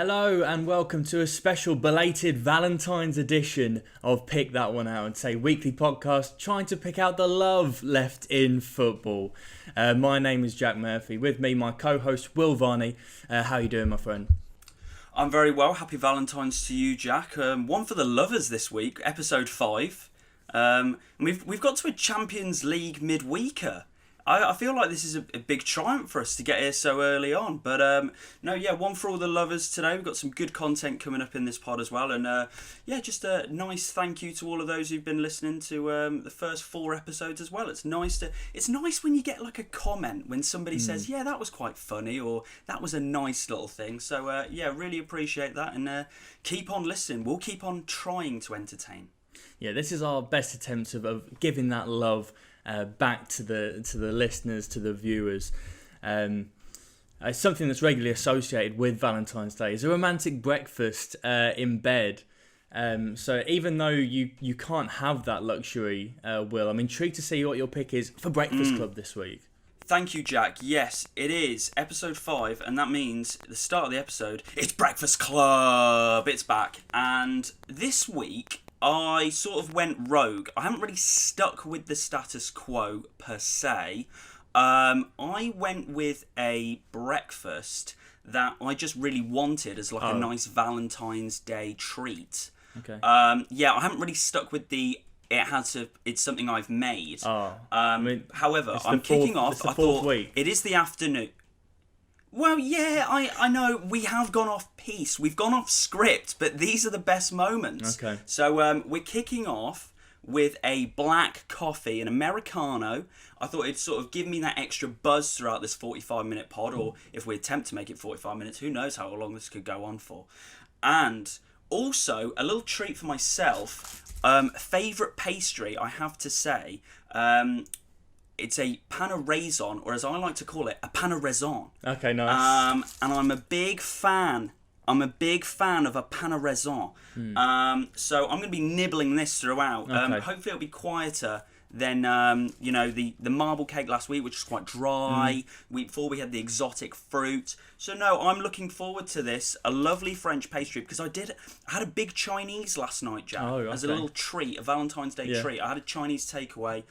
Hello and welcome to a special belated Valentine's edition of Pick That One Out and Say weekly podcast trying to pick out the love left in football. My name is Jack Murphy. With me, my co-host Will Varney. How are you doing, my friend? I'm very well. Happy Valentine's to you, Jack. One for the lovers this week, episode 5. We've got to a Champions League midweeker. I feel like this is a big triumph for us to get here so early on. But one for all the lovers today. We've got some good content coming up in this pod as well. And just a nice thank you to all of those who've been listening to the first 4 episodes as well. It's nice when you get like a comment when somebody says, yeah, that was quite funny, or that was a nice little thing. So really appreciate that, and keep on listening. We'll keep on trying to entertain. Yeah, this is our best attempt of giving that love back to the listeners, to the viewers. It's something that's regularly associated with Valentine's Day is a romantic breakfast in bed. So even though you can't have that luxury, Will, I'm intrigued to see what your pick is for Breakfast Club this week. Thank you, Jack. Yes, it is episode 5, and that means at the start of the episode, it's Breakfast Club. It's back. And this week, I sort of went rogue. I haven't really stuck with the status quo per se. I went with a breakfast that I just really wanted as like a nice Valentine's Day treat. Okay. I haven't really stuck with it's something I've made. However, I'm kicking off. I thought it is the afternoon. Well, yeah, I know we have gone off piece. We've gone off script, but these are the best moments. Okay. So we're kicking off with a black coffee, an Americano. I thought it'd sort of give me that extra buzz throughout this 45-minute pod, or if we attempt to make it 45 minutes, who knows how long this could go on for. And also, a little treat for myself, favourite pastry, I have to say, it's a pain au raisin, or as I like to call it, a pain au raisin. Okay, nice. And I'm a big fan of a pain au raisin. So I'm going to be nibbling this throughout. Okay. Hopefully it'll be quieter than the marble cake last week, which was quite dry. Week before we had the exotic fruit. So no, I'm looking forward to this. A lovely French pastry, because I had a big Chinese last night, Jack, as a little treat, a Valentine's Day treat. I had a Chinese takeaway.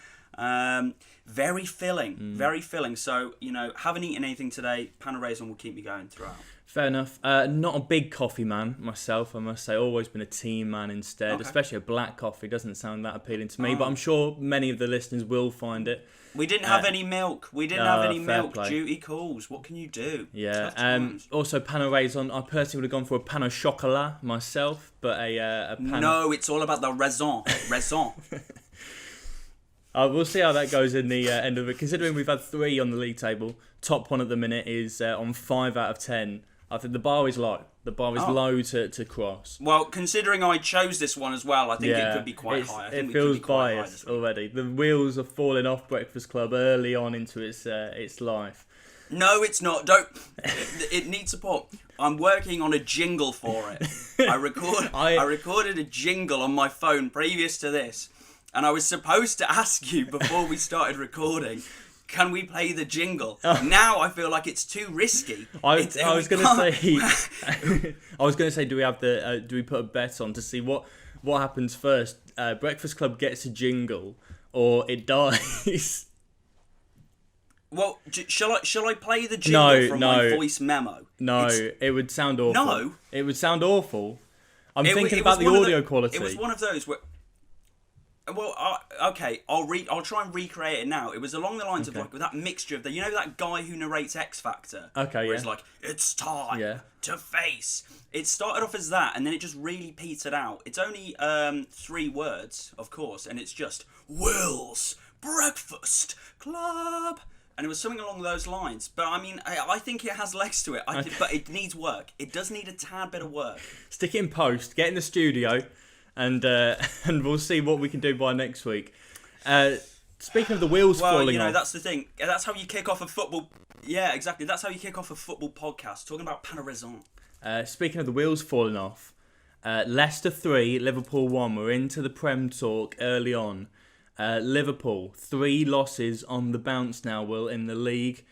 Very filling. So, haven't eaten anything today. Pain au raisin will keep me going throughout. Fair enough. Not a big coffee man myself, I must say. Always been a tea man instead. Okay. Especially a black coffee doesn't sound that appealing to me, but I'm sure many of the listeners will find it. We didn't have any milk. Play. Duty calls. What can you do? Yeah. Also, pain au raisin. I personally would have gone for a pain au chocolat myself, but a pain. No, it's all about the raisin. We'll see how that goes in the end of it. Considering we've had 3 on the league table, top one at the minute is on 5 out of 10. I think the bar is low. The bar is low to cross. Well, considering I chose this one as well, I think it could be quite high. It feels biased already. The wheels are falling off Breakfast Club early on into its life. No, it's not. It needs support. I'm working on a jingle for it. I recorded a jingle on my phone previous to this. And I was supposed to ask you before we started recording, can we play the jingle? Now I feel like it's too risky. I was going to say, do we put a bet on to see what happens first? Breakfast Club gets a jingle, or it dies. Well, shall I play the jingle from my voice memo? No, it would sound awful. No, it would sound awful. I'm thinking about the audio quality. It was one of those where. Well, okay, I'll try and recreate it now. It was along the lines of like with that mixture of that guy who narrates X Factor. Okay, where it's like, it's time to face. It started off as that, and then it just really petered out. It's only 3 words, of course, and it's just Will's Breakfast Club. And it was something along those lines. But I mean, I think it has legs to it. But it needs work. It does need a tad bit of work. Stick it in post. Get in the studio. And we'll see what we can do by next week. Speaking of the wheels falling off. That's the thing. That's how you kick off a football. Yeah, exactly. That's how you kick off a football podcast. Talking about pain au raisin. Speaking of the wheels falling off, Leicester 3, Liverpool 1. We're into the Prem talk early on. Liverpool 3 losses on the bounce now, Will, in the league.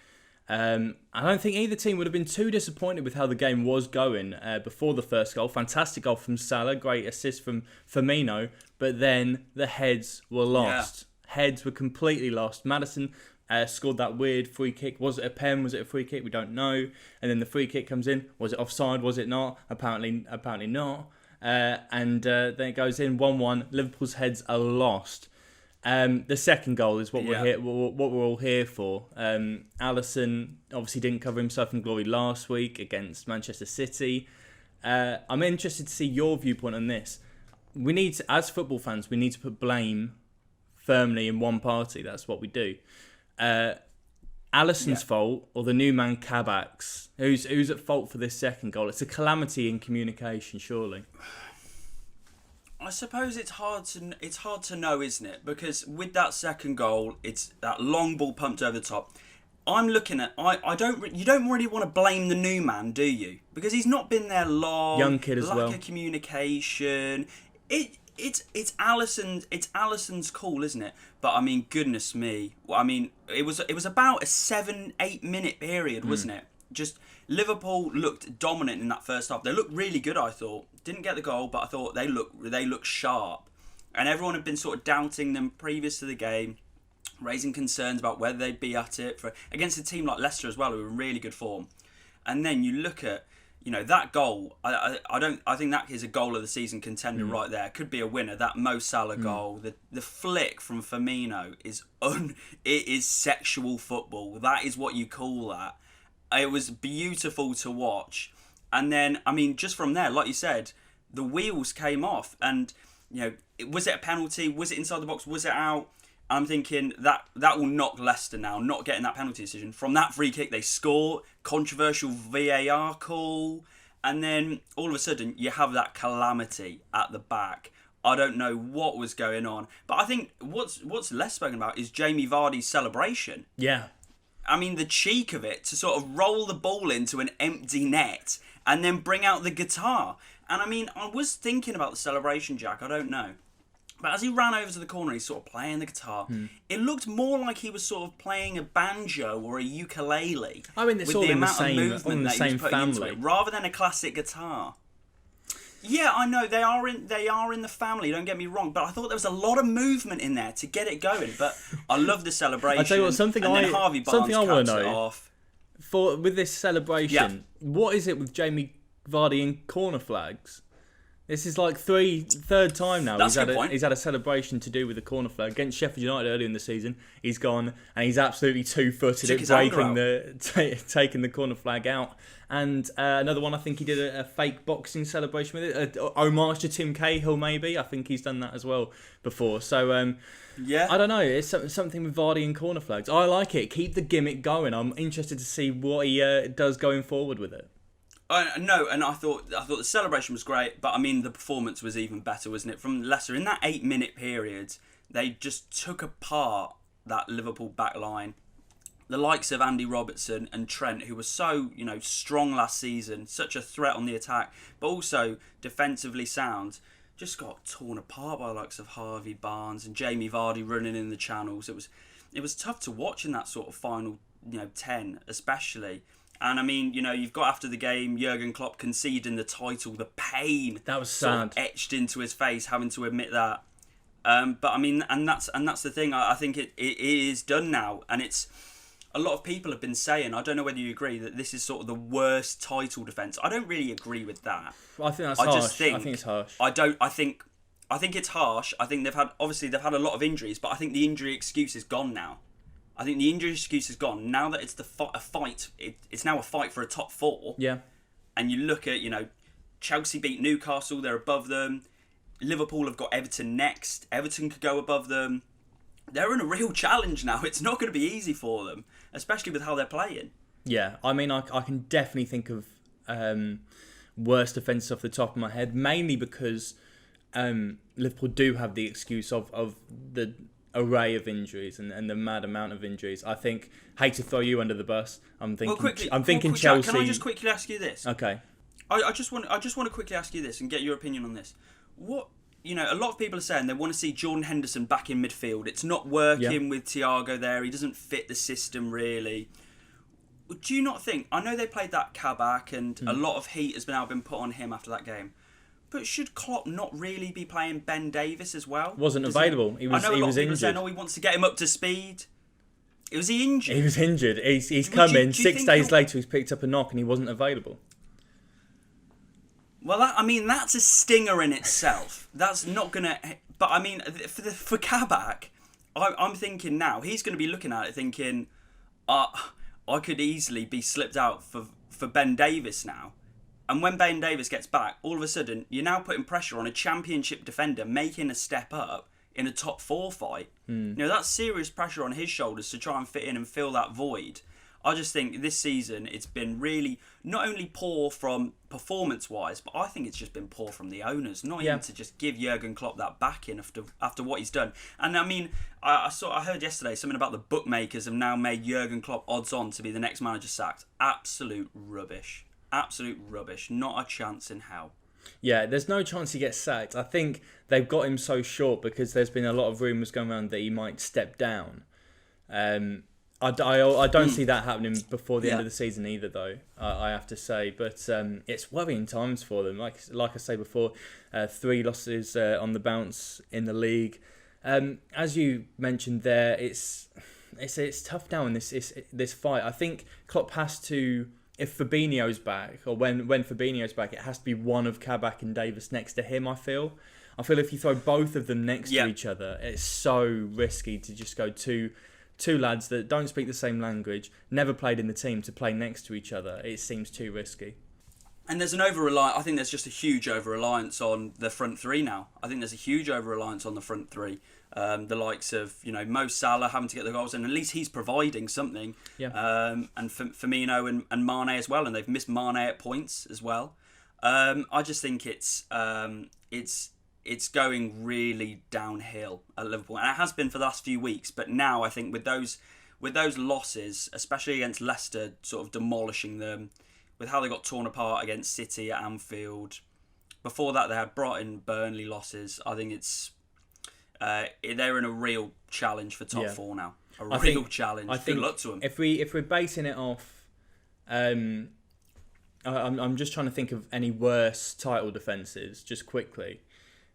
I don't think either team would have been too disappointed with how the game was going before the first goal. Fantastic goal from Salah, great assist from Firmino, but then the heads were lost. Yeah. Heads were completely lost. Maddison scored that weird free kick. Was it a pen? Was it a free kick? We don't know. And then the free kick comes in. Was it offside? Was it not? Apparently not. And then it goes in 1-1. Liverpool's heads are lost. The second goal is what we're here, what we're all here for. Alisson obviously didn't cover himself in glory last week against Manchester City. I'm interested to see your viewpoint on this. We need to, as football fans, we need to put blame firmly in one party. That's what we do. Alisson's fault or the new man Kabak's? Who's at fault for this second goal? It's a calamity in communication, surely. I suppose it's hard to know, isn't it? Because with that second goal, it's that long ball pumped over the top. I'm looking at you don't really want to blame the new man, do you? Because he's not been there long. Young kid as well. Lack of communication. It's Alisson's call, isn't it? But I mean, goodness me. I mean, it was about a 7-8 minute period, wasn't it? Just Liverpool looked dominant in that first half. They looked really good, I thought. Didn't get the goal, but I thought they looked sharp. And everyone had been sort of doubting them previous to the game, raising concerns about whether they'd be at it against a team like Leicester as well, who were in really good form. And then you look at, that goal. I think that is a goal of the season contender right there. Could be a winner. That Mo Salah goal, the flick from Firmino it is sexual football. That is what you call that. It was beautiful to watch. And then, I mean, just from there, like you said, the wheels came off. And, was it a penalty? Was it inside the box? Was it out? I'm thinking that will knock Leicester now, not getting that penalty decision. From that free kick, they score. Controversial VAR call. And then, all of a sudden, you have that calamity at the back. I don't know what was going on. But I think what's less spoken about is Jamie Vardy's celebration. Yeah. I mean, the cheek of it to sort of roll the ball into an empty net and then bring out the guitar. And I mean, I was thinking about the celebration, Jack. I don't know. But as he ran over to the corner, he's sort of playing the guitar. It looked more like he was sort of playing a banjo or a ukulele. I mean, it's with all the in the amount same, of movement in the that same he was putting family. into it, rather than a classic guitar. Yeah, I know they are in the family. Don't get me wrong, but I thought there was a lot of movement in there to get it going. But I love the celebration. I tell you what, then Harvey Barnes I want caps to it know off. with this celebration. What is it with Jamie Vardy and corner flags? This is like third time now. That's he's had a celebration to do with the corner flag against Sheffield United earlier in the season. He's gone and he's absolutely two-footed it, taking the corner flag out. And another one, I think he did a fake boxing celebration with it, homage to Tim Cahill maybe. I think he's done that as well before. So I don't know. It's something with Vardy and corner flags. I like it. Keep the gimmick going. I'm interested to see what he does going forward with it. No, and I thought the celebration was great, but I mean the performance was even better, wasn't it? From Leicester in that 8-minute period, they just took apart that Liverpool back line. The likes of Andy Robertson and Trent, who were so strong last season, such a threat on the attack, but also defensively sound, just got torn apart by the likes of Harvey Barnes and Jamie Vardy running in the channels. It was tough to watch in that sort of final 10, especially. And I mean, you've got after the game, Jurgen Klopp conceding the title, the pain that was sad, sort of etched into his face, having to admit that. But I mean, and that's the thing. I think it is done now, and it's a lot of people have been saying. I don't know whether you agree that this is sort of the worst title defence. I don't really agree with that. I think that's harsh. I think it's harsh. I think it's harsh. I think they've had a lot of injuries, but I think the injury excuse is gone now. I think the injury excuse is gone. Now that it's a fight, it's now a fight for a top 4. Yeah. And you look at, Chelsea beat Newcastle, they're above them. Liverpool have got Everton next. Everton could go above them. They're in a real challenge now. It's not going to be easy for them, especially with how they're playing. Yeah, I mean, I can definitely think of worse defences off the top of my head, mainly because Liverpool do have the excuse of the array of injuries and the mad amount of injuries. I think, hate to throw you under the bus. I'm thinking Chelsea. Can I just quickly ask you this? Okay. I just want to quickly ask you this and get your opinion on this. What a lot of people are saying they want to see Jordan Henderson back in midfield. It's not working with Thiago there. He doesn't fit the system really. do you not think? I know they played that Kabak, and a lot of heat has been put on him after that game. But should Klopp not really be playing Ben Davies as well? Wasn't available. He was I know a lot of people injured. saying, "Oh, he wants to get him up to speed." Was he injured? He was injured. He's come in 6 days later. He's picked up a knock and he wasn't available. Well, that's a stinger in itself. That's not gonna. But I mean, for Kabak, I'm thinking now he's going to be looking at it thinking, I could easily be slipped out for Ben Davies now. And when Ben Davies gets back, all of a sudden, you're now putting pressure on a championship defender making a step up in a top 4 fight. That's serious pressure on his shoulders to try and fit in and fill that void. I just think this season it's been really not only poor from performance-wise, but I think it's just been poor from the owners. Not even to just give Jurgen Klopp that backing after what he's done. And I mean, I heard yesterday something about the bookmakers have now made Jurgen Klopp odds on to be the next manager sacked. Absolute rubbish. Absolute rubbish. Not a chance in hell. Yeah, there's no chance he gets sacked. I think they've got him so short because there's been a lot of rumours going around that he might step down. I don't see that happening before the end of the season either, though. I have to say, but it's worrying times for them. Like I say before, 3 losses on the bounce in the league. As you mentioned there, it's tough now in this fight. I think Klopp has to. If Fabinho's back, or when Fabinho's back, it has to be one of Kabak and Davis next to him, I feel if you throw both of them next to each other, it's so risky to just go two lads that don't speak the same language, never played in the team, to play next to each other. It seems too risky. And there's I think there's just a huge over-reliance on the front 3 now. I think there's a huge over-reliance on the front 3. The likes of, Mo Salah having to get the goals, and at least he's providing something. Yeah. And Firmino and Mane as well, and they've missed Mane at points as well. I just think it's going really downhill at Liverpool, and it has been for the last few weeks. But now I think with those losses, especially against Leicester, sort of demolishing them, with how they got torn apart against City at Anfield. Before that, they had Brighton, Burnley losses. I think they're in a real challenge for top 4 now. A real challenge. Good luck to them. If we're basing it off, I'm just trying to think of any worse title defences just quickly.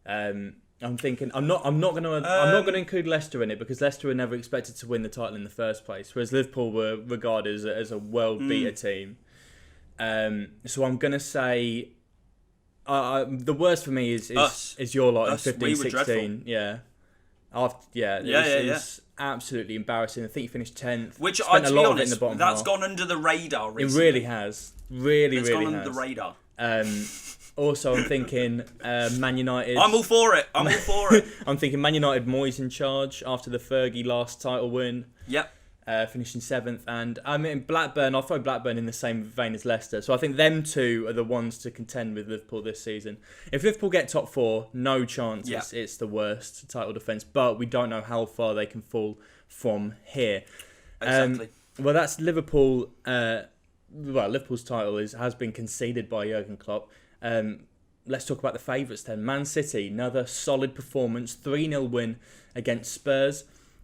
I'm thinking I'm not going to include Leicester in it because Leicester were never expected to win the title in the first place, whereas Liverpool were regarded as a world beater team. So I'm going to say the worst for me is your lot in 15-16. Yeah. It was absolutely embarrassing. I think you finished 10th. Which, to be honest, that's gone under the radar recently. It really has. It's gone under the radar. Also, I'm thinking Man United. I'm all for it. I'm thinking Man United, Moyes in charge after the Fergie last title win. Yep. Finishing 7th. And I mean, Blackburn, I'll throw Blackburn in the same vein as Leicester. So I think them two are the ones to contend with Liverpool this season. If Liverpool get top 4, no chance it's the worst title defence. But we don't know how far they can fall from here. Exactly. Well, that's Liverpool. Liverpool's title has been conceded by Jurgen Klopp. Let's talk about the favourites then. Man City, another solid performance, 3-0 win against Spurs.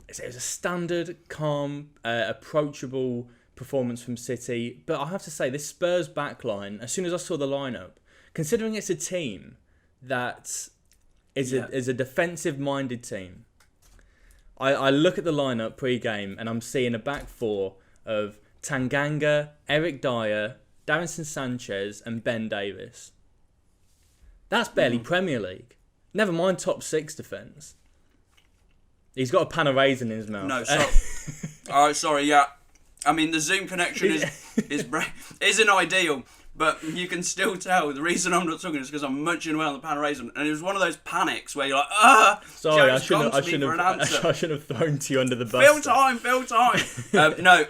It was a standard, calm, approachable performance from City. But I have to say, this Spurs backline, as soon as I saw the lineup, considering it's a team that is a defensive-minded team, I look at the lineup pre-game and I'm seeing a back 4 of Tanganga, Eric Dyer, Davinson Sanchez and Ben Davies. That's barely Premier League. Never mind top 6 defence. He's got a pan of raisin in his mouth. No, sorry. Alright, sorry, yeah. I mean, the Zoom connection isn't ideal, but you can still tell. The reason I'm not talking is because I'm munching away on the pan of raisin, and it was one of those panics where you're like, sorry, I shouldn't have thrown to you under the bus. Fill time. No,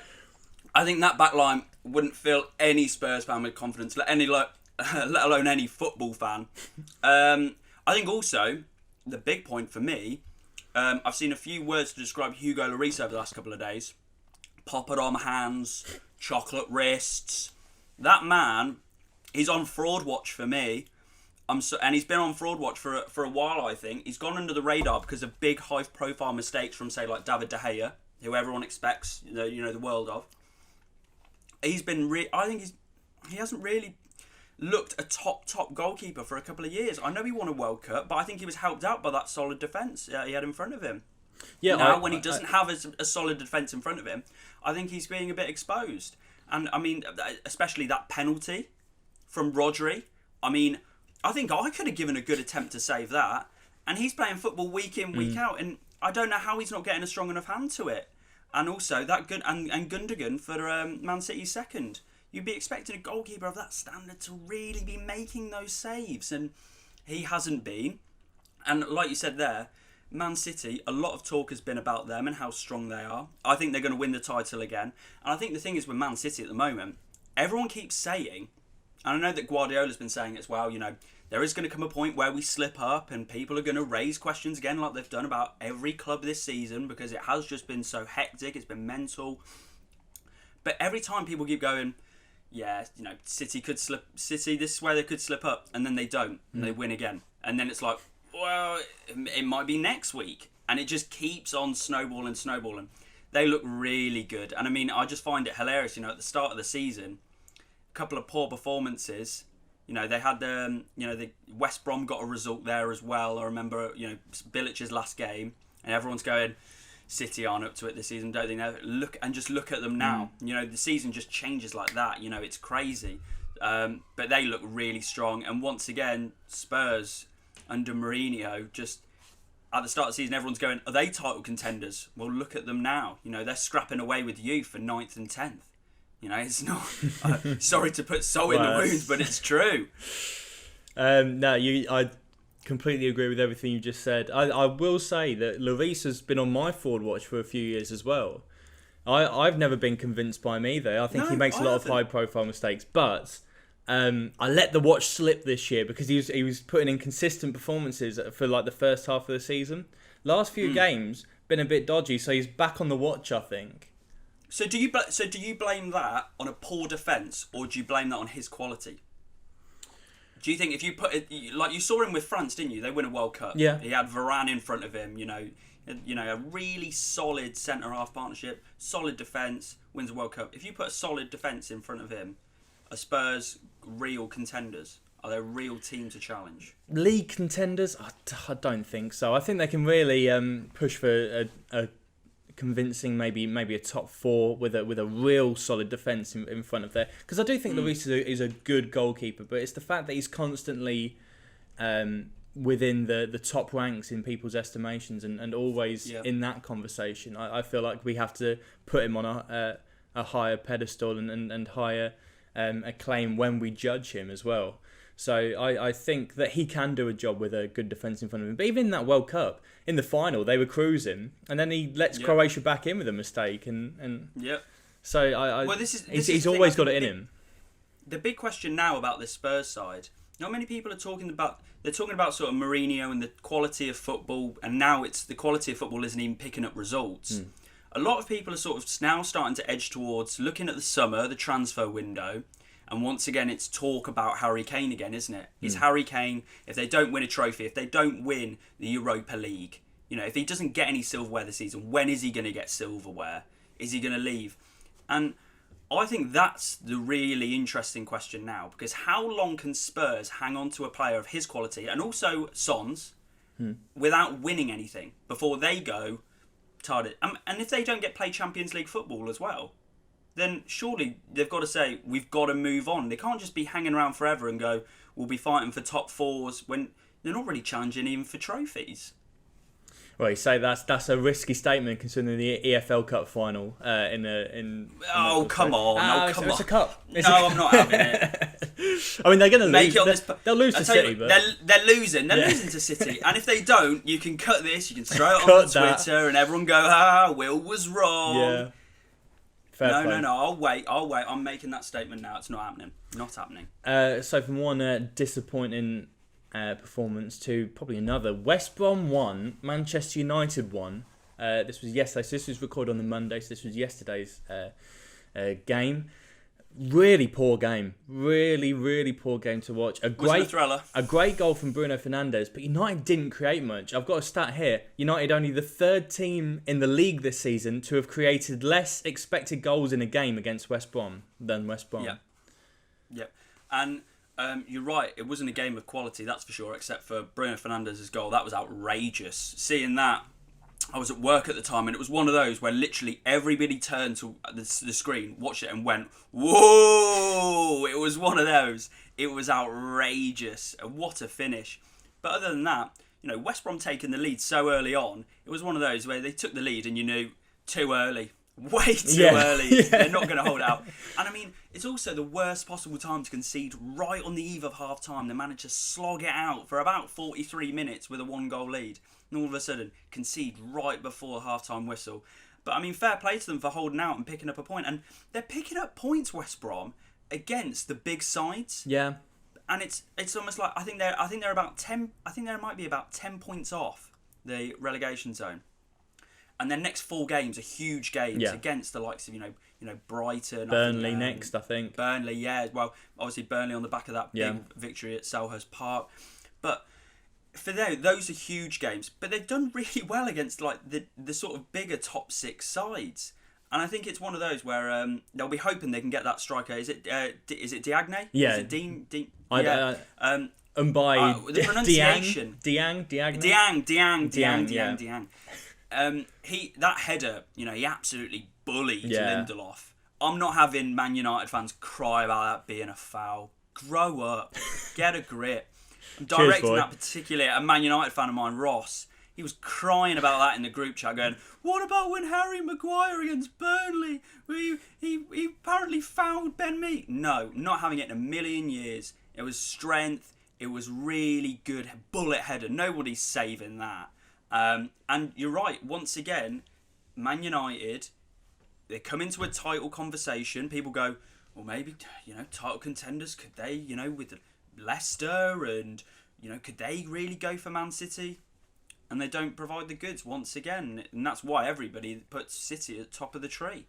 I think that back line wouldn't fill any Spurs fan with confidence, let alone any football fan. I think also, the big point for me, I've seen a few words to describe Hugo Lloris over the last couple of days. Poppadom hands, chocolate wrists. That man, he's on fraud watch for me. And he's been on fraud watch for a while, I think. He's gone under the radar because of big high-profile mistakes from, say, like David De Gea, who everyone expects, the world of. he's been. I think he hasn't really looked a top goalkeeper for a couple of years. I know he won a World Cup, but I think he was helped out by that solid defence he had in front of him. Yeah. Now, when he doesn't have a solid defence in front of him, I think he's being a bit exposed. And I mean, especially that penalty from Rodri. I mean, I think I could have given a good attempt to save that. And he's playing football week in, week out, and I don't know how he's not getting a strong enough hand to it. And also that good and Gundogan for Man City's second. You'd be expecting a goalkeeper of that standard to really be making those saves, and he hasn't been. And like you said there, Man City, a lot of talk has been about them and how strong they are. I think they're going to win the title again. And I think the thing is with Man City at the moment, everyone keeps saying, and I know that Guardiola's been saying it as well, there is going to come a point where we slip up and people are going to raise questions again like they've done about every club this season, because it has just been so hectic, it's been mental. But every time people keep going, yeah, City could slip. City, this is where they could slip up, and then they don't, and they win again, and then it's like, well, it might be next week, and it just keeps on snowballing. They look really good, and I mean, I just find it hilarious. At the start of the season, a couple of poor performances. They had the West Brom got a result there as well. I remember, Bilic's last game, and everyone's going, City aren't up to it this season, don't they? Now look at them now. The season just changes like that. It's crazy. But they look really strong. And once again, Spurs under Mourinho, just at the start of the season, everyone's going, are they title contenders? Well, look at them now. They're scrapping away with you for 9th and 10th. It's not. Sorry to put salt in the wounds, but it's true. I completely agree with everything you just said. I will say that Lloris has been on my forward watch for a few years as well. I've never been convinced by him either. I think he makes a lot of high-profile mistakes, but I let the watch slip this year because he was putting in consistent performances for like the first half of the season. Last few games been a bit dodgy, so he's back on the watch, I think. So do you blame that on a poor defence, or do you blame that on his quality? Do you think if you put it, like you saw him with France, didn't you? They win a World Cup. Yeah. He had Varane in front of him. A really solid centre half partnership, solid defence, wins a World Cup. If you put a solid defence in front of him, are Spurs real contenders? Are they a real team to challenge? League contenders? I don't think so. I think they can really push for a convincing maybe a top 4 with a real solid defence in front of there, because I do think Lloris is a good goalkeeper, but it's the fact that he's constantly within the top ranks in people's estimations and always in that conversation. I feel like we have to put him on a higher pedestal and higher acclaim when we judge him as well. So I think that he can do a job with a good defence in front of him. But even in that World Cup, in the final, they were cruising, and then he lets Croatia back in with a mistake. So he's always got it in him. The big question now about this Spurs side, not many people are talking about. They're talking about sort of Mourinho and the quality of football, and now it's the quality of football isn't even picking up results. A lot of people are sort of now starting to edge towards looking at the summer, the transfer window. And once again, it's talk about Harry Kane again, isn't it? Is Harry Kane, if they don't win a trophy, if they don't win the Europa League, if he doesn't get any silverware this season, when is he going to get silverware? Is he going to leave? And I think that's the really interesting question now, because how long can Spurs hang on to a player of his quality, and also Son's, without winning anything before they go target? And if they don't get play Champions League football as well, then surely they've got to say, we've got to move on. They can't just be hanging around forever and go, we'll be fighting for top 4s when they're not really challenging even for trophies. Well, you say that's a risky statement considering the EFL Cup final in come on. It's a cup. I'm not having it. I mean, they're going to lose. They'll lose to City, but they're losing. They're losing to City, and if they don't, you can cut this. You can throw it on Twitter, and everyone go, Will was wrong. Yeah. No. I'll wait. I'm making that statement now. It's not happening. Not happening. So from one disappointing performance to probably another, West Brom won, Manchester United won. This was yesterday. So this was recorded on the Monday. So this was yesterday's game. Really poor game. Really, really poor game to watch. A great goal from Bruno Fernandes, but United didn't create much. I've got a stat here. United only the third team in the league this season to have created less expected goals in a game against West Brom than West Brom. Yeah. And you're right, it wasn't a game of quality, that's for sure, except for Bruno Fernandes' goal. That was outrageous. Seeing that, I was at work at the time, and it was one of those where literally everybody turned to the screen, watched it, and went, whoa! It was one of those. It was outrageous. What a finish. But other than that, West Brom taking the lead so early on, it was one of those where they took the lead and you knew, too early. Way too early. They're not going to hold it out. And I mean, it's also the worst possible time to concede right on the eve of half time. They managed to slog it out for about 43 minutes with a 1-goal lead. And all of a sudden, concede right before the half-time whistle. But I mean, fair play to them for holding out and picking up a point. And they're picking up points, West Brom, against the big sides. Yeah. And it's almost like I think they're about 10. I think they might be about 10 points off the relegation zone. And their next 4 games are huge games against the likes of Brighton, Burnley next, I think. Burnley, yeah. Well, obviously Burnley on the back of that big victory at Selhurst Park, but for them, those are huge games. But they've done really well against like the sort of bigger top 6 sides. And I think it's one of those where they'll be hoping they can get that striker. Is it Diagne? Yeah. Is it Dean? Yeah. And by the pronunciation, Diang. That header, he absolutely bullied Lindelof. I'm not having Man United fans cry about that being a foul. Grow up, get a grip. I'm directing that particularly at a Man United fan of mine, Ross. He was crying about that in the group chat, going, "What about when Harry Maguire against Burnley? He apparently fouled Ben Mee." No, not having it in a million years. It was strength. It was really good bullet header. Nobody's saving that. And you're right. Once again, Man United, they come into a title conversation. People go, well, maybe title contenders. Could they, with Leicester and could they really go for Man City? And they don't provide the goods once again, and that's why everybody puts City at the top of the tree.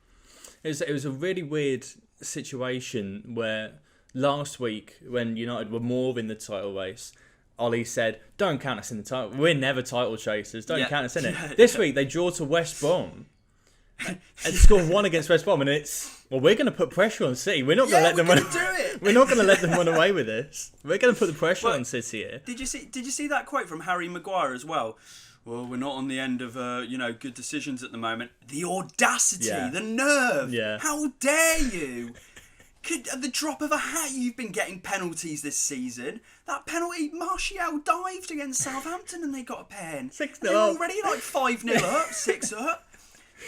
It was a really weird situation where last week, when United were more in the title race, Ollie said, "Don't count us in the title. We're never title chasers. Don't count us in it." This week they draw to West Brom and score 1 against West Brom, and we're going to put pressure on City. We're not going to let them run. We're not going to let them run away with this. We're going to put the pressure on City here. Did you see that quote from Harry Maguire as well? Well, we're not on the end of good decisions at the moment. The audacity, the nerve. Yeah. How dare you? At the drop of a hat, you've been getting penalties this season. That penalty, Martial dived against Southampton and they got a pen. 6-0 They're already like 5-0 up, 6 up.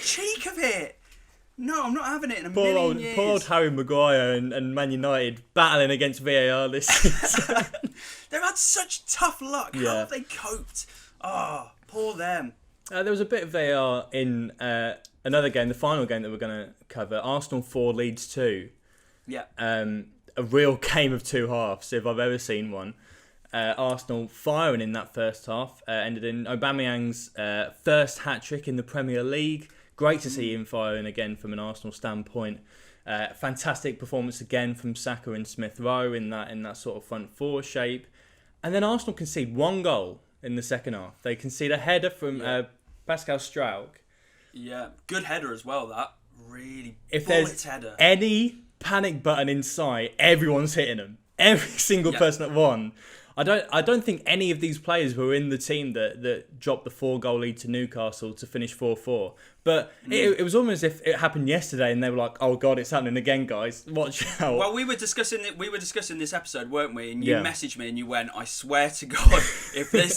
Cheek of it. No, I'm not having it in a million years. Poor old Harry Maguire and Man United battling against VAR this season. They've had such tough luck. How have they coped? Poor them. There was a bit of VAR in another game, the final game that we're going to cover. Arsenal 4, Leeds 2. Yeah. A real game of 2 halves, if I've ever seen one. Arsenal firing in that first half ended in Aubameyang's first hat-trick in the Premier League. Great to see him firing again from an Arsenal standpoint. Fantastic performance again from Saka and Smith Rowe in that sort of front 4 shape. And then Arsenal concede 1 goal in the second half. They concede a header from Pascal Struijk. Yeah, good header as well, that. Really if bullet there's header. Any panic button in sight, everyone's hitting them. Every single person at one. I don't think any of these players were in the team that dropped the 4-goal lead to Newcastle to finish 4-4. But it was almost as if it happened yesterday and they were like, "Oh God, it's happening again, guys. Watch out." Well, we were discussing this episode, weren't we? And you messaged me and you went, "I swear to God, if they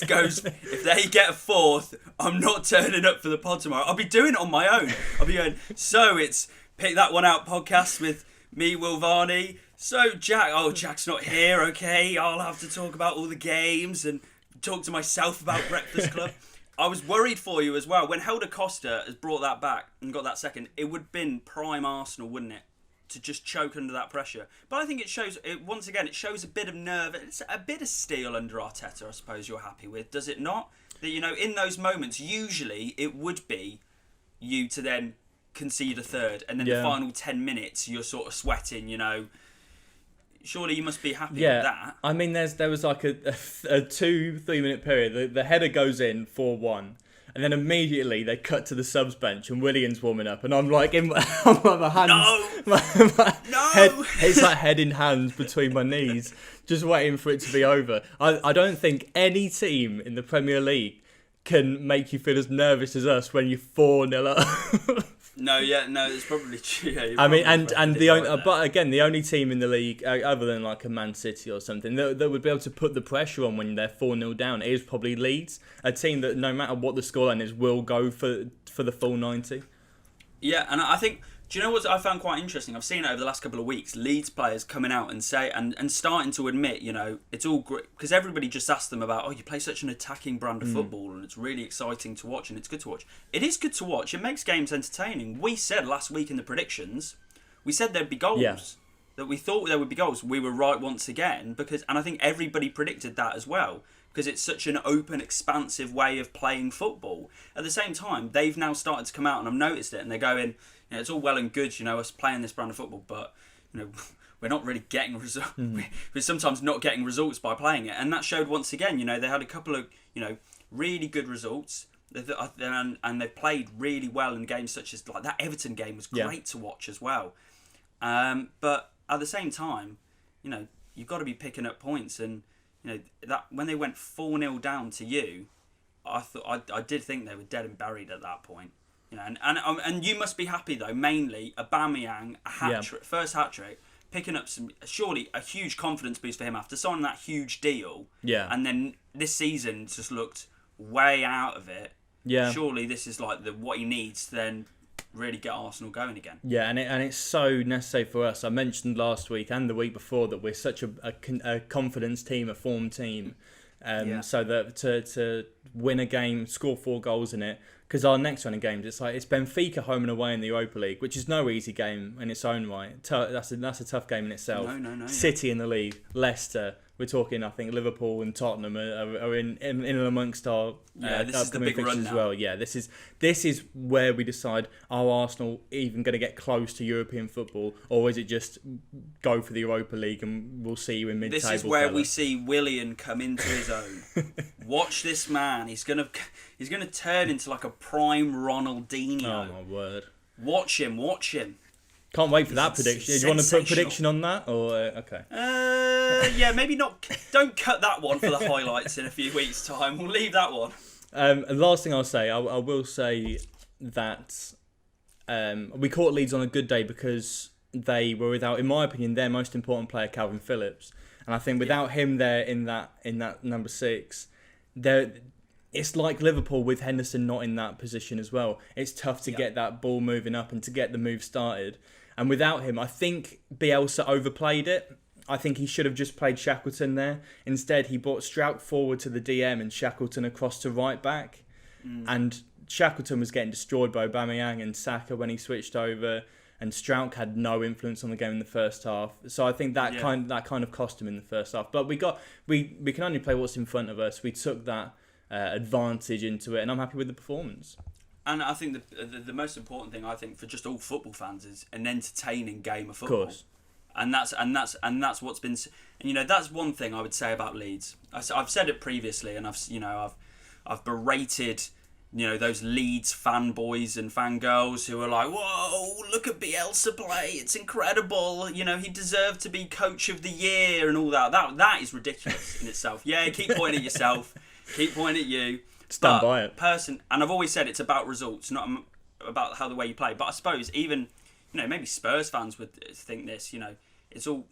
get a 4th, I'm not turning up for the pod tomorrow. I'll be doing it on my own. I'll be going, so it's Pick That One Out podcast with me, Will Varney. So Jack's not here, okay? I'll have to talk about all the games and talk to myself about Breakfast Club." I was worried for you as well. When Helder Costa has brought that back and got that second, it would have been prime Arsenal, wouldn't it? To just choke under that pressure. But I think it shows a bit of nerve. It's a bit of steel under Arteta, I suppose you're happy with, does it not? That, in those moments, usually it would be you to then concede a third, and then the final 10 minutes you're sort of sweating, Surely you must be happy with that. I mean, there was like a 2-3 minute period. The header goes in 4-1, and then immediately they cut to the subs bench, and Willian's warming up, and I'm like, my hands, No! head, it's like head in hands between my knees, just waiting for it to be over. I don't think any team in the Premier League can make you feel as nervous as us when you're 4-0 up. No, it's probably true. Yeah, I mean, but again, the only team in the league, other than like a Man City or something, that would be able to put the pressure on when they're 4-0 down is probably Leeds, a team that no matter what the scoreline is, will go for the full 90. Yeah, and I think, do you know what I found quite interesting? I've seen it over the last couple of weeks. Leeds players coming out and say and starting to admit, it's all great because everybody just asked them about, you play such an attacking brand of football and it's really exciting to watch and it's good to watch. It is good to watch. It makes games entertaining. We said last week in the predictions, we said there'd be goals. Yeah. That we thought there would be goals. We were right once again and I think everybody predicted that as well. Because it's such an open, expansive way of playing football. At the same time, they've now started to come out and I've noticed it and they're going, it's all well and good, us playing this brand of football, but, we're not really getting results. We're sometimes not getting results by playing it. And that showed once again, they had a couple of, really good results and they played really well in games such as, like, that Everton game was great to watch as well. But at the same time, you've got to be picking up points and, that when they went 4-0 down to you, I did think they were dead and buried at that point. And you must be happy though. Mainly Aubameyang, first hat trick, picking up surely a huge confidence boost for him after signing that huge deal. Yeah. And then this season just looked way out of it. Yeah. Surely this is like what he needs to then really get Arsenal going again. Yeah, and it's so necessary for us. I mentioned last week and the week before that we're such a confidence team, a form team, so that to win a game, score 4 goals in it. Because our next round of games, it's Benfica home and away in the Europa League, which is no easy game in its own right. That's a tough game in itself. No. City in the league, Leicester. We're talking, I think, Liverpool and Tottenham are in and amongst our this is the big run as now. well. Yeah, this is where we decide, are Arsenal even going to get close to European football, or is it just go for the Europa League and we'll see you in mid-table? This is where we see Willian come into his own. Watch this man. He's gonna turn into like a prime Ronaldinho. Oh my word! Watch him. Can't wait for that prediction. Do you want to put a prediction on that? Or okay. Yeah, maybe not. Don't cut that one for the highlights in a few weeks' time. We'll leave that one. And the last thing I'll say, I will say that we caught Leeds on a good day because they were without, in my opinion, their most important player, Calvin Phillips. And I think without him there in that number 6, it's like Liverpool with Henderson not in that position as well. It's tough to get that ball moving up and to get the move started. And without him, I think Bielsa overplayed it. I think he should have just played Shackleton there. Instead, he brought Struijk forward to the DM and Shackleton across to right back. And Shackleton was getting destroyed by Aubameyang and Saka when he switched over. And Struijk had no influence on the game in the first half. So I think that kind of cost him in the first half. But we can only play what's in front of us. We took that advantage into it, and I'm happy with the performance. And I think the most important thing, I think, for just all football fans is an entertaining game of football. Of course. And that's what's been, and that's one thing I would say about Leeds. I've said it previously, and I've berated those Leeds fanboys and fangirls who are like, whoa, look at Bielsa play, it's incredible. He deserved to be coach of the year and all that. That is ridiculous in itself. Yeah, keep pointing at yourself, keep pointing at you. Stand by it. And I've always said it's about results, not about how the way you play. But I suppose even, maybe Spurs fans would think this, it's all,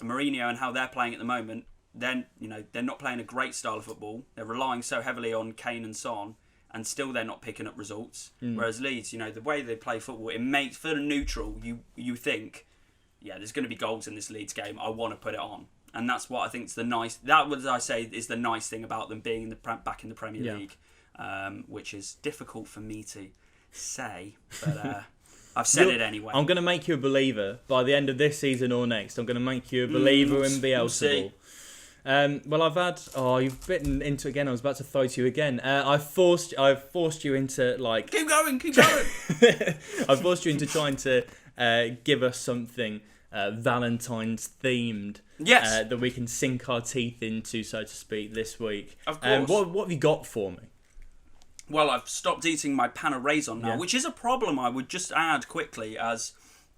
Mourinho and how they're playing at the moment, then, they're not playing a great style of football. They're relying so heavily on Kane and Son, and still they're not picking up results. Whereas Leeds, the way they play football, it makes, for the neutral, you think, there's going to be goals in this Leeds game, I want to put it on. And that's what I think is is the nice thing about them being back in the Premier League, which is difficult for me to say, but I've said it anyway. I'm going to make you a believer by the end of this season or next. I'm going to make you a believer in Bielsa. Well, I've had. Oh, you've bitten into it again. I was about to throw to you again. I've forced you into like. Keep going. I've forced you into trying to give us something Valentine's themed. Yes. That we can sink our teeth into, so to speak, this week. Of course. What have you got for me? Well, I've stopped eating my pan of raisin now, which is a problem. I would just add quickly, as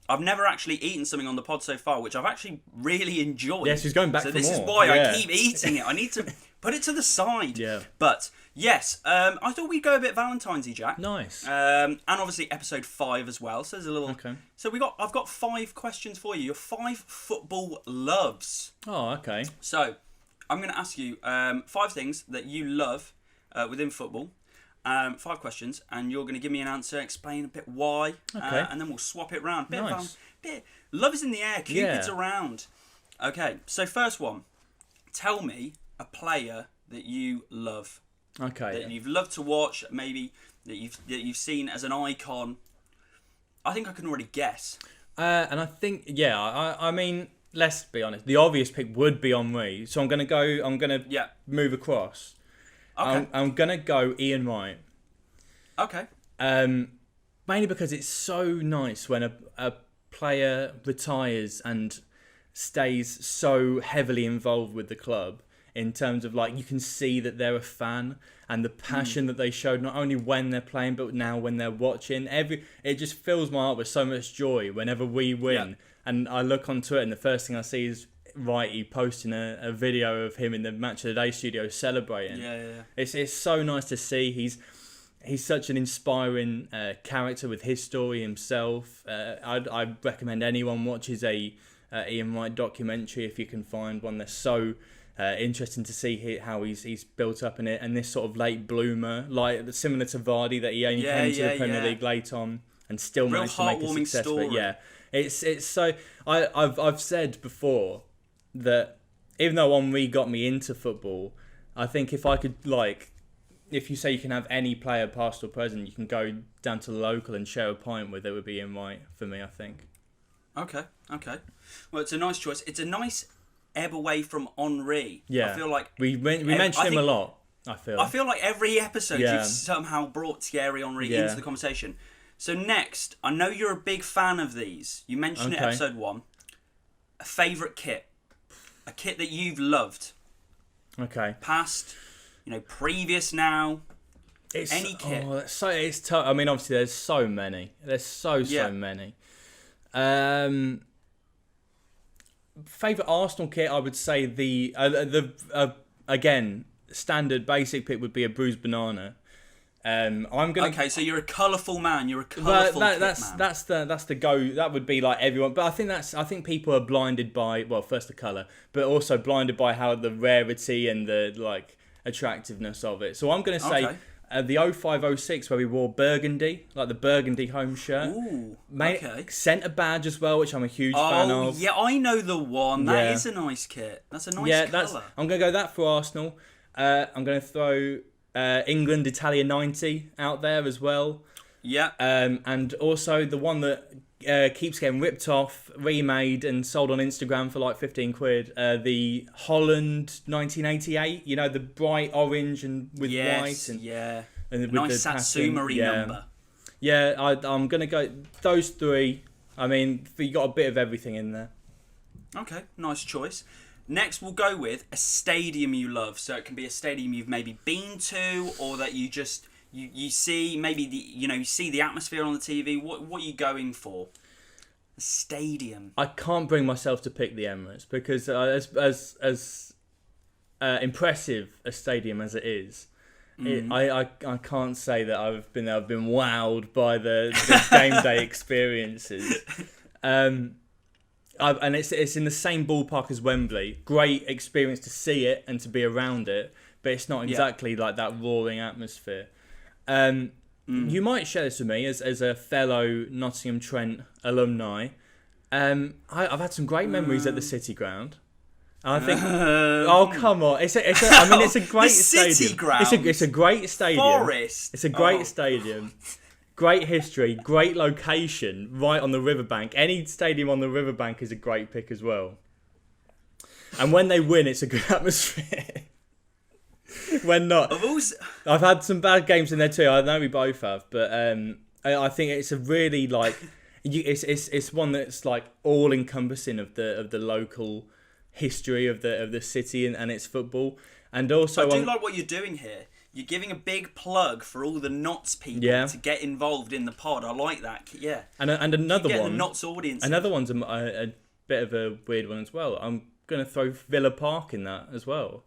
I've never actually eaten something on the pod so far, which I've actually really enjoyed. Yes, he's going back for more. So this is why I keep eating it. I need to put it to the side. Yeah. But yes, I thought we'd go a bit Valentine's-y, Jack. Nice. And obviously episode 5 as well. So there's a little. Okay. So I've got 5 questions for you. Your 5 football loves. Oh, okay. So I'm going to ask you 5 things that you love within football. 5 questions, and you're going to give me an answer, explain a bit why, and then we'll swap it round. Nice. Love is in the air, Cupid's around. Okay, so first one. Tell me a player that you love. Okay. That you've loved to watch, maybe that you've seen as an icon. I think I can already guess. And I think, I mean, let's be honest. The obvious pick would be Henry, so I'm going to move across. Okay. I'm going to go Ian Wright. Okay. Mainly because it's so nice when a player retires and stays so heavily involved with the club, in terms of like you can see that they're a fan and the passion that they showed, not only when they're playing but now when they're watching. It just fills my heart with so much joy whenever we win. Yeah. And I look onto it and the first thing I see is Righty posting a video of him in the Match of the Day studio celebrating. Yeah. It's so nice to see. He's such an inspiring character with his story himself. I'd recommend anyone watches a Ian Wright documentary if you can find one. They're so interesting to see how he's built up in it, and this sort of late bloomer, like similar to Vardy, that he only came to the Premier League late on and still managed to make a success of it. Yeah, it's so. I've said before that even though Henry got me into football, I think if I could, like, if you say you can have any player past or present you can go down to the local and share a pint with, it would be Ian Wright for me, I think. Okay. Well, it's a nice choice. It's a nice ebb away from Henry. Yeah. I feel like we mention him a lot. I feel like every episode you've somehow brought Thierry Henry into the conversation. So next, I know you're a big fan of these. You mentioned it in episode 1. A favourite kit. A kit that you've loved. Okay. Past, previous now. Any kit. Oh, it's tough. I mean, obviously, there's so many. There's so many. Favourite Arsenal kit, I would say the again standard basic pick would be a bruised banana. Okay, so you're a colourful man. You're a colourful man. That's the go. That would be like everyone. But I think people are blinded by, well, first the colour, but also blinded by how the rarity and the like attractiveness of it. So I'm going to say the 05-06 where we wore burgundy, like the burgundy home shirt. Ooh, Centre badge as well, which I'm a huge fan of. Yeah, I know the one. That is a nice kit. That's a nice colour. I'm going to go that for Arsenal. I'm going to throw England Italia 90 out there as well. Yeah. And also the one that keeps getting ripped off, remade and sold on Instagram for like 15 quid. The Holland 1988, the bright orange and with white. And, and with nice Satsuma-y number. Yeah, I'm going to go those 3. I mean, you got a bit of everything in there. Okay, nice choice. Next, we'll go with a stadium you love. So it can be a stadium you've maybe been to, or that you just you see maybe you see the atmosphere on the TV. What are you going for? A stadium. I can't bring myself to pick the Emirates because as impressive a stadium as it is, I can't say that I've been wowed by the game day experiences. And it's in the same ballpark as Wembley. Great experience to see it and to be around it, but it's not exactly like that roaring atmosphere. You might share this with me as a fellow Nottingham Trent alumni. I've had some great memories at the City Ground. I think. Oh, come on! It's a great stadium. City Ground. It's a great stadium. Forest. It's a great stadium. Great history, great location, right on the riverbank. Any stadium on the riverbank is a great pick as well. And when they win, it's a good atmosphere. When not, I've had some bad games in there too. I know we both have, but I think it's a really like it's one that's like all encompassing of the local history of the city and its football. And also, I do like what you're doing here. You're giving a big plug for all the Notts people to get involved in the pod. I like that. Yeah. And another one, the Notts audience. Another one's a bit of a weird one as well. I'm going to throw Villa Park in that as well.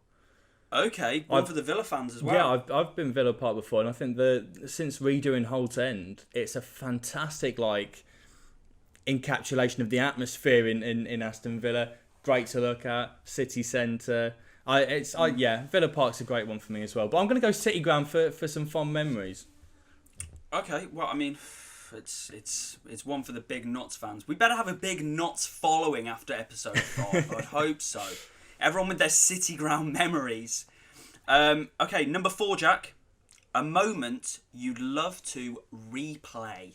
Okay, one for the Villa fans as well. Yeah, I've been Villa Park before, and I think since redoing Holt End, it's a fantastic like encapsulation of the atmosphere in Aston Villa. Great to look at, city centre. Villa Park's a great one for me as well. But I'm going to go City Ground for some fond memories. Okay, well, I mean, it's one for the big Notts fans. We better have a big Notts following after episode 5. I'd hope so. Everyone with their City Ground memories. Okay, number 4, Jack. A moment you'd love to replay.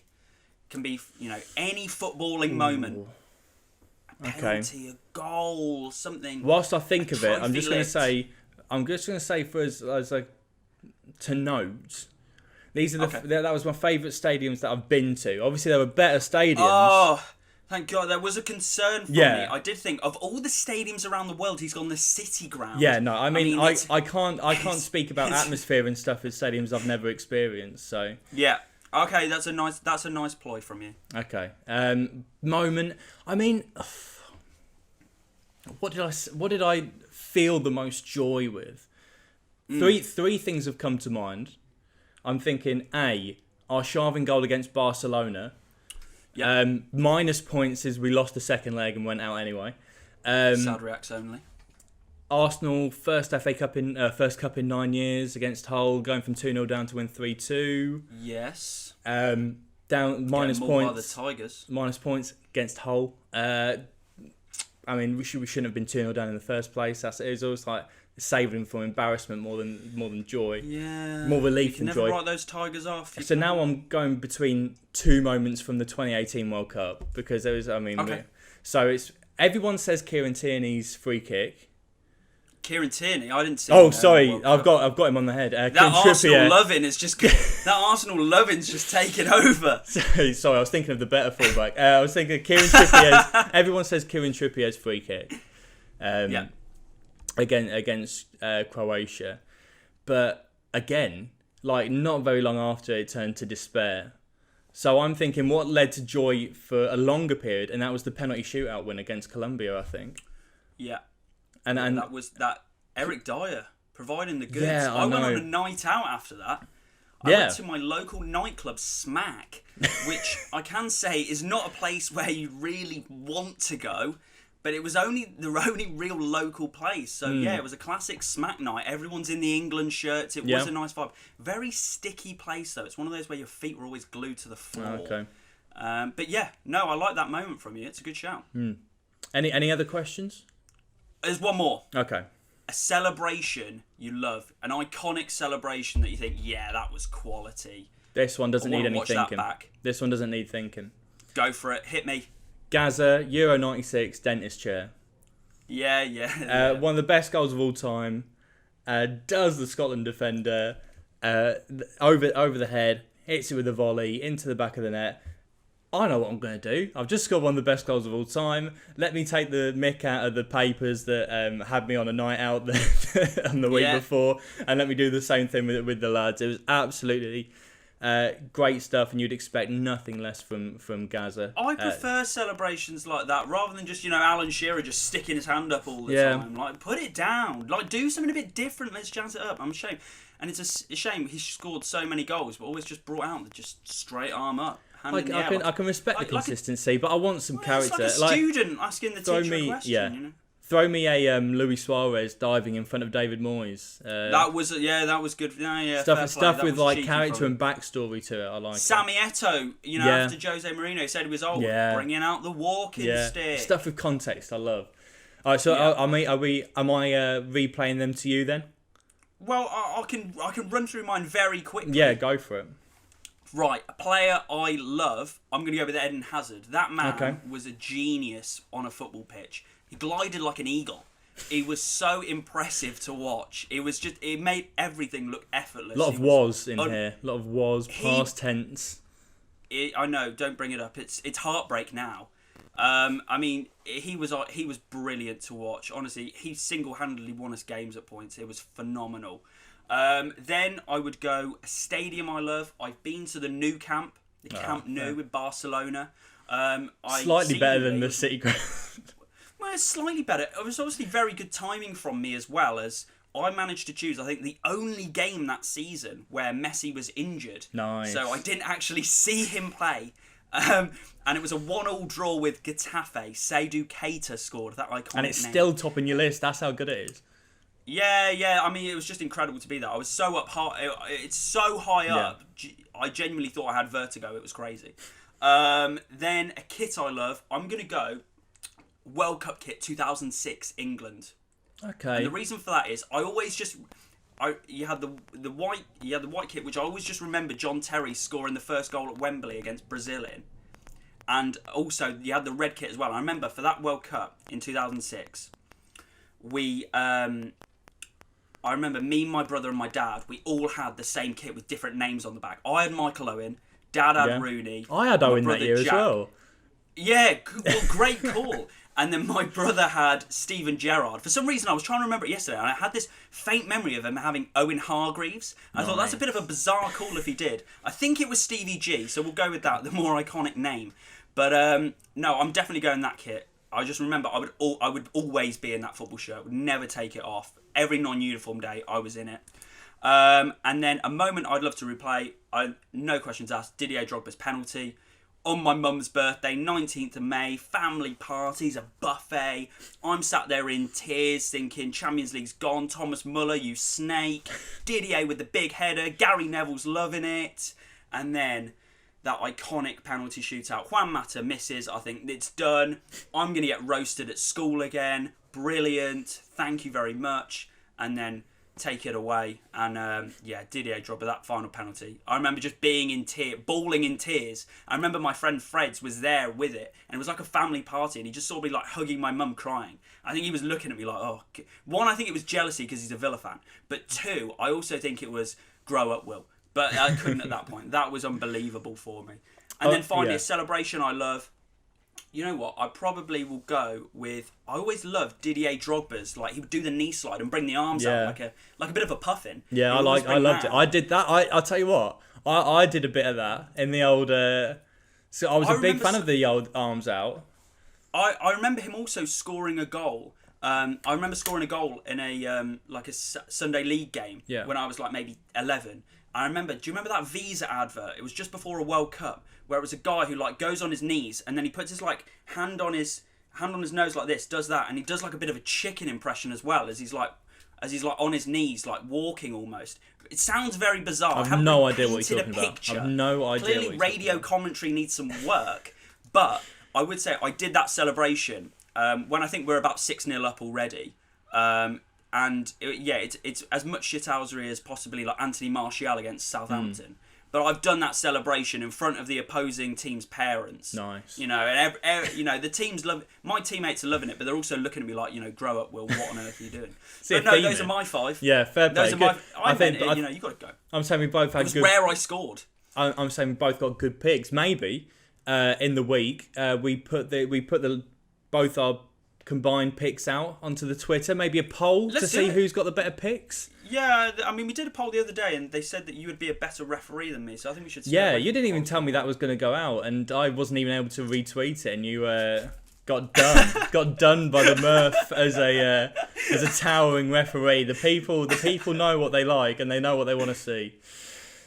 Can be, any footballing moment. A penalty, a goal, something. Whilst I think of it, I'm just going to say for as like to note. These are that was my favourite stadiums that I've been to. Obviously, there were better stadiums. Oh, thank God. There was a concern for me. I did think of all the stadiums around the world, he's gone the City Ground. Yeah, no, I mean I can't speak about atmosphere and stuff at stadiums I've never experienced. So yeah, okay, that's a nice ploy from you. Okay, moment. I mean, what did I feel the most joy with? Three things have come to mind. I'm thinking A, our Sharvin goal against Barcelona. Yep. Minus points is we lost the second leg and went out anyway. Sad reacts only. Arsenal first FA Cup first cup in 9 years against Hull, going from 2-0 down to win 3-2. Yes. Down minus points. By the Tigers. Minus points against Hull. I mean, we shouldn't have been 2-0 down in the first place. It was always like saving from embarrassment more than joy. Yeah. More relief than joy. Never write those Tigers off. So now I'm going between two moments from the 2018 World Cup because there was, so it's everyone says Kieran Tierney's free kick. Kieran Tierney, I didn't see. Oh, sorry, I've got him on the head. That Arsenal loving is just that Arsenal loving's just taken over. Sorry, I was thinking of the better fullback. I was thinking Kieran Trippier's. Everyone says Kieran Trippier's free kick. Against Croatia, but again, like not very long after it turned to despair. So I'm thinking what led to joy for a longer period, and that was the penalty shootout win against Colombia, I think. Yeah. And that was that Eric Dyer providing the goods. Yeah, I went on a night out after that. I went to my local nightclub, Smack, which I can say is not a place where you really want to go, but it was the only real local place. So yeah, it was a classic Smack night. Everyone's in the England shirts. It was a nice vibe. Very sticky place though. It's one of those where your feet were always glued to the floor. Okay. But yeah, no, I like that moment from you. It's a good shout. Any other questions? There's one more. Okay. A celebration you love. An iconic celebration that you think, yeah, that was quality. This one doesn't need any watch thinking. That back. This one doesn't need thinking. Go for it. Hit me. Gaza, Euro 96, dentist chair. Yeah. One of the best goals of all time. Does the Scotland defender over the head, hits it with a volley into the back of the net. I know what I'm going to do. I've just scored one of the best goals of all time. Let me take the mick out of the papers that had me on a night out on the week before, and let me do the same thing with the lads. It was absolutely great stuff, and you'd expect nothing less from Gaza. I prefer celebrations like that rather than just Alan Shearer just sticking his hand up all the time. Like, put it down. Like, do something a bit different. Let's jazz it up. I'm ashamed, and it's a shame he scored so many goals, but always just brought out the just straight arm up. I can respect the consistency, but I want some character. It's like a student asking the teacher a question. Throw me a Luis Suarez diving in front of David Moyes. That was good. Yeah, stuff with like character and backstory to it. I like Sammy Eto'o. After Jose Mourinho said he was old, bringing out the walking stick. Stuff with context. I love. All right, so am I replaying them to you then? Well, I can run through mine very quickly. Yeah, go for it. Right, a player I love. I'm going to go with Eden Hazard. That man was a genius on a football pitch. He glided like an eagle. He was so impressive to watch. It made everything look effortless. A lot of was in here. A lot of was, past tense. I know, don't bring it up. It's heartbreak now. I mean, he was brilliant to watch. Honestly, he single-handedly won us games at points. It was phenomenal. Then I would go a stadium I love. I've been to the Nou Camp, Camp Nou in Barcelona. Slightly better than the City ground. Well, it's slightly better. It was obviously very good timing from me as well, as I managed to choose, I think, the only game that season where Messi was injured. Nice. So I didn't actually see him play. And it was a 1-1 draw with Getafe. Seydou Keita scored that iconic And it's name. still topping your list. That's how good it is. Yeah. I mean, it was just incredible to be there. I was so up high. It's so high up. I genuinely thought I had vertigo. It was crazy. Then a kit I love. I'm going to go World Cup kit 2006 England. Okay. And the reason for that is you had the white kit, which I always just remember John Terry scoring the first goal at Wembley against Brazil in. And also you had the red kit as well. I remember for that World Cup in 2006, I remember me, my brother and my dad, we all had the same kit with different names on the back. I had Michael Owen, Dad had Rooney. I had Owen that year Jack. As well. Yeah, well, great call. And then my brother had Steven Gerrard. For some reason, I was trying to remember it yesterday, and I had this faint memory of him having Owen Hargreaves. I thought that's a bit of a bizarre call if he did. I think it was Stevie G, so we'll go with that, the more iconic name. But no, I'm definitely going that kit. I just remember I would always be in that football shirt, would never take it off. Every non-uniform day, I was in it. And then a moment I'd love to replay, no questions asked, Didier Drogba's penalty. On my mum's birthday, 19th of May, family parties, a buffet. I'm sat there in tears thinking, Champions League's gone, Thomas Muller, you snake. Didier with the big header, Gary Neville's loving it. And then that iconic penalty shootout. Juan Mata misses, I think it's done. I'm going to get roasted at school again. Brilliant, thank you very much. And then take it away. And Didier Drogba, that final penalty. I remember just being in tears, bawling in tears. I remember my friend Freds was there with it, and it was like a family party, and he just saw me like hugging my mum crying. I think he was looking at me like, oh. One, I think it was jealousy because he's a Villa fan. But two, I also think it was grow up, Will. But I couldn't at that point. That was unbelievable for me. And then finally, a celebration I love. You know what? I probably will go with. I always loved Didier Drogba's. Like, he would do the knee slide and bring the arms out like a bit of a puffin. Yeah, I loved it. I did that. I'll tell you what. I did a bit of that in the old. So I was a big fan of the old arms out. I remember him also scoring a goal. I remember scoring a goal in a Sunday League game when I was like maybe 11. I remember. Do you remember that Visa advert? It was just before a World Cup where it was a guy who like goes on his knees and then he puts his like hand on his nose like this, does that, and he does like a bit of a chicken impression as well as he's like on his knees, like walking almost. It sounds very bizarre. I have no idea what you're talking about. I have no idea. Clearly, radio commentary needs some work, but I would say I did that celebration when I think we're about 6-0 up already. And it's as much shithousery as possibly like Anthony Martial against Southampton. But I've done that celebration in front of the opposing team's parents. Nice. You know, and the teams love. My teammates are loving it, but they're also looking at me like, grow up, Will. What on earth are you doing? But no, those are my 5. Yeah, fair play. Those are my. I meant it. You got to go. I'm saying we both had good. It was rare I scored. I'm saying we both got good picks. Maybe in the week we put both our combined picks out onto the Twitter. Maybe a poll to see who's got the better picks. Yeah, I mean, we did a poll the other day, and they said that you would be a better referee than me. So I think we should. Yeah, you didn't even tell me that was going to go out, and I wasn't even able to retweet it, and you got done by the Murph as a towering referee. The people know what they like, and they know what they want to see.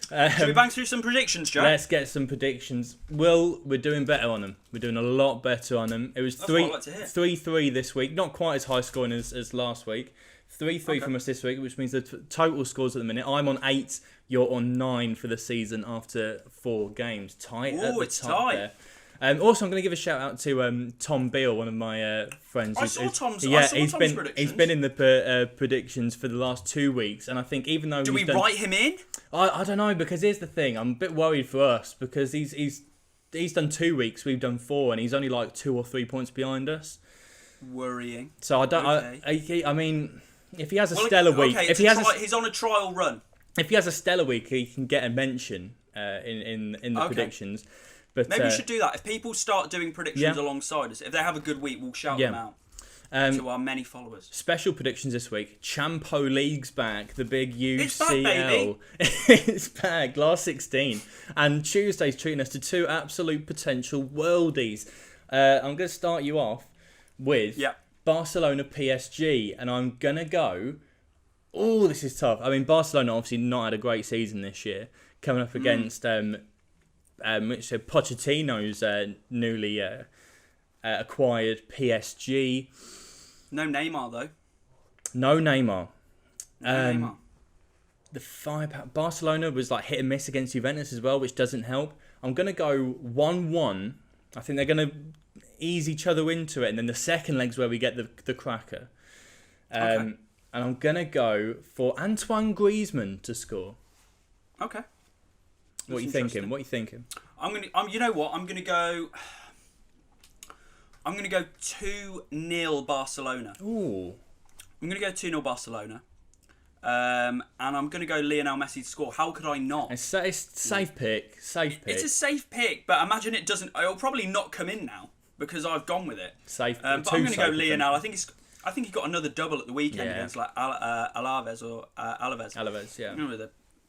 Should we bang through some predictions, Jack? Let's get some predictions. Will, we're doing better on them. We're doing a lot better on them. It was 3-3 this week. Not quite as high scoring as last week. 3-3 from us this week, which means the total scores at the minute. I'm on 8. You're on 9 for the season after 4 games. Tight at the top there. Also, I'm going to give a shout out to Tom Beale, one of my friends. I saw Tom's predictions. He's been in the predictions for the last 2 weeks, and I think even though write him in? I don't know, because here's the thing. I'm a bit worried for us because he's done 2 weeks, we've done 4, and he's only like 2 or 3 points behind us. Worrying. So I don't. Okay. I mean, if he has a stellar week, okay, if he has, he's on a trial run. If he has a stellar week, he can get a mention in the predictions. But maybe we should do that. If people start doing predictions alongside us, if they have a good week, we'll shout them out to our many followers. Special predictions this week. Champo League's back. The big UCL. It's back, baby. It's back. Last 16. And Tuesday's treating us to two absolute potential worldies. I'm going to start you off with Barcelona PSG. And I'm going to go... Oh, this is tough. I mean, Barcelona obviously not had a great season this year. Coming up against Pochettino's newly acquired PSG. No Neymar, though. No Neymar. Neymar. The firepower. Barcelona was like hit and miss against Juventus as well, which doesn't help. I'm going to go 1-1. I think they're going to ease each other into it. And then the second leg's where we get the cracker. And I'm going to go for Antoine Griezmann to score. Okay. What are you thinking? You know what? I'm gonna go 2-0 Barcelona. Ooh. I'm gonna go 2-0 Barcelona. And I'm gonna go Lionel Messi to score. How could I not? It's safe pick. It's a safe pick, but imagine it doesn't. It'll probably not come in now because I've gone with it. Safe. But I'm gonna go Lionel. I think he got another double at the weekend against like Alaves or Alaves. Alaves, yeah.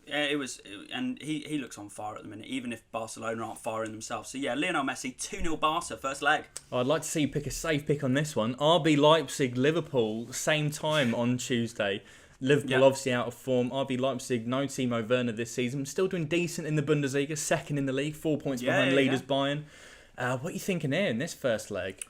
And he looks on fire at the minute, even if Barcelona aren't firing themselves. So yeah, Lionel Messi, 2-0 Barca, first leg. I'd like to see you pick a safe pick on this one. RB Leipzig, Liverpool, same time on Tuesday. Liverpool obviously out of form. RB Leipzig, no Timo Werner this season. Still doing decent in the Bundesliga, second in the league, 4 points behind leaders Bayern. What are you thinking here in this first leg?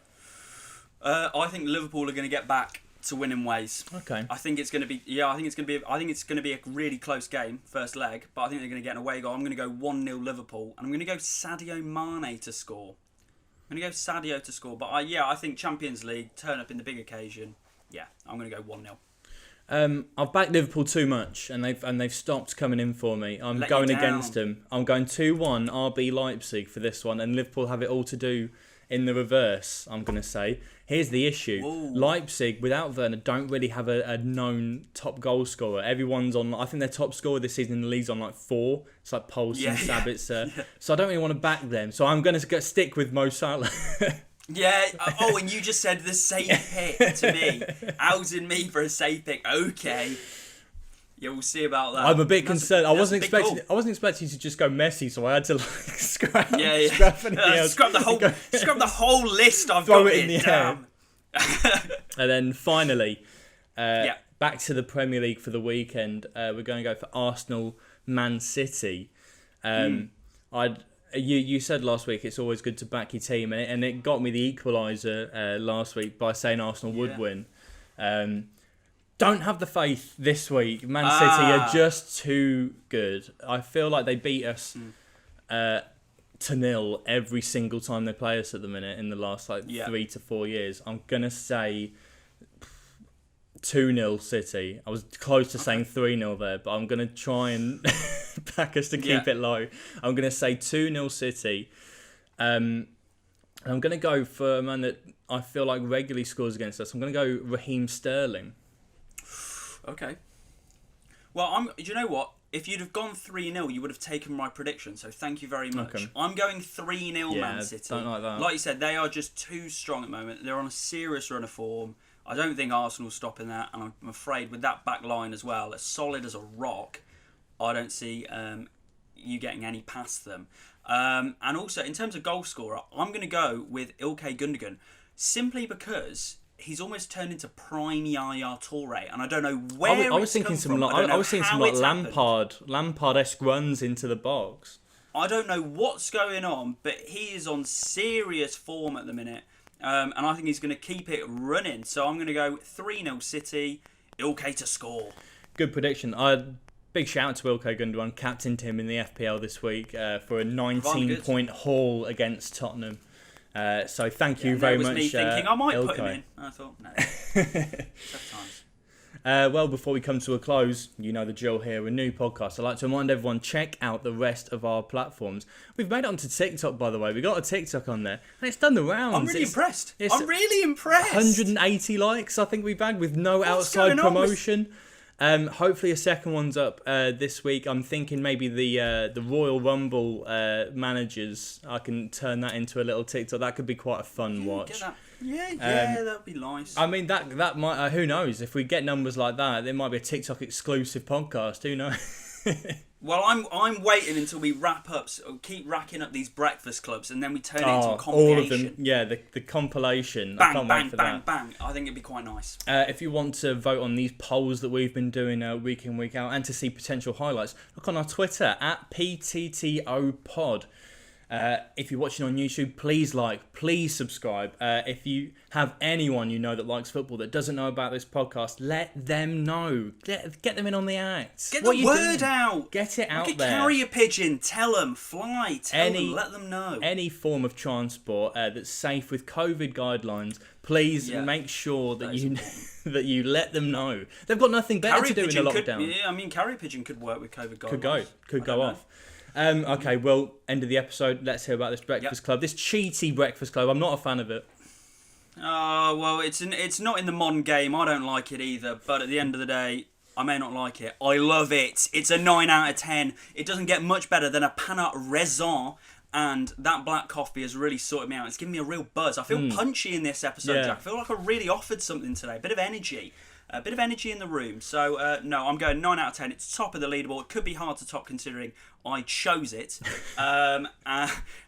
I think Liverpool are going to get back to winning ways. Okay. I think it's going to be a really close game, first leg, but I think they're going to get an away goal. I'm going to go 1-0 Liverpool, and I'm going to go Sadio Mane to score. But I think Champions League, turn up in the big occasion. Yeah, I'm going to go 1-0. I've backed Liverpool too much, and they've stopped coming in for me. I'm going against them. I'm going 2-1 RB Leipzig for this one, and Liverpool have it all to do in the reverse, I'm going to say. Here's the issue. Ooh. Leipzig, without Werner, don't really have a known top goal scorer. Everyone's on... I think their top scorer this season in the league's on like 4. It's like Poulsen, Sabitzer. So I don't really want to back them. So I'm going to stick with Mo Salah. Yeah. Oh, and you just said the safe pick to me. Outing me for a safe pick. Okay. Yeah, we'll see about that. I'm a bit concerned. I wasn't expecting to just go Messi, so I had to like scrap anything else. Scrap the whole list I've Throw got it in the air. And then finally, Yeah. back to the Premier League for the weekend. We're going to go for Arsenal, Man City. You said last week it's always good to back your team, and it got me the equaliser last week by saying Arsenal would win. Don't have the faith this week. Man City are just too good. I feel like they beat us to nil every single time they play us at the minute in the last 3 to 4 years. I'm going to say 2-0 City. I was close to saying 3-0 there, but I'm going to try and back us to keep it low. I'm going to say 2-0 City. And I'm going to go for a man that I feel like regularly scores against us. I'm going to go Raheem Sterling. Okay. Well, do you know what? If you'd have gone 3-0, you would have taken my prediction. So thank you very much. Okay. I'm going 3-0 Man City. Don't like that. Like you said, they are just too strong at the moment. They're on a serious run of form. I don't think Arsenal's stopping that, and I'm afraid with that back line as well, as solid as a rock, I don't see you getting any past them. And also, in terms of goal scorer, I'm going to go with Ilkay Gundogan, simply because he's almost turned into prime Yaya Toure, and I don't know where I was thinking some Lampard-esque runs into the box. I don't know what's going on, but he is on serious form at the minute. And I think he's going to keep it running. So I'm going to go 3-0 City, Ilkay to score. Good prediction. Big shout out to Ilkay Gundogan. Captained him in the FPL this week for a 19-point haul against Tottenham. So thank you very much, me thinking I might Ilkay. put him in. I thought, no. Tough Well, before we come to a close, you know the drill here, a new podcast. I'd like to remind everyone, check out the rest of our platforms. We've made it onto TikTok, by the way. We got a TikTok on there, and it's done the rounds. I'm really impressed. It's I'm really impressed. 180 likes, I think we bagged, with no outside promotion. Hopefully a second one's up this week. I'm thinking maybe the Royal Rumble managers, I can turn that into a little TikTok. That could be quite a fun watch. That'd be nice. I mean, that might, who knows, if we get numbers like that, there might be a TikTok exclusive podcast, who knows. Well, I'm waiting until we wrap up, keep racking up these breakfast clubs, and then we turn it into a compilation. All of them, yeah, the compilation. Bang, I can't bang, wait for bang, that. bang. I think it'd be quite nice. If you want to vote on these polls that we've been doing week in, week out, and to see potential highlights, look on our Twitter, @PTTOpod. If you're watching on YouTube, please subscribe. If you have anyone you know that likes football that doesn't know about this podcast, let them know. Get them in on the act. Get the word out. Get it out there. Carrier pigeon. Tell them. Fly. Tell them. Let them know. Any form of transport that's safe with COVID guidelines, please make sure that you let them know. They've got nothing better to do in the lockdown. Carrier pigeon could work with COVID guidelines. Could go off. Okay, well, end of the episode. Let's hear about this breakfast club. This cheaty breakfast club. I'm not a fan of it. Oh, well, it's not in the modern game. I don't like it either. But at the end of the day, I may not like it. I love it. It's a 9 out of 10. It doesn't get much better than a pain à raisin. And that black coffee has really sorted me out. It's given me a real buzz. I feel punchy in this episode, Jack. I feel like I really offered something today. A bit of energy. A bit of energy in the room. So, no, I'm going 9 out of 10. It's top of the leaderboard. It could be hard to top considering I chose it. And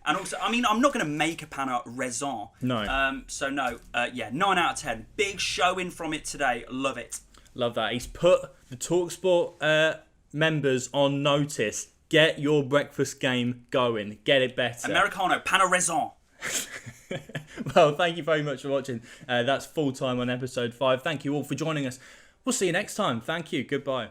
also, I mean, I'm not going to make a pain à raisin. No. So, no. 9 out of 10. Big showing from it today. Love it. Love that. He's put the TalkSport members on notice. Get your breakfast game going. Get it better. Americano, pain à raisin. Well, thank you very much for watching. That's full time on episode 5. Thank you all for joining us. We'll see you next time. Thank you. Goodbye.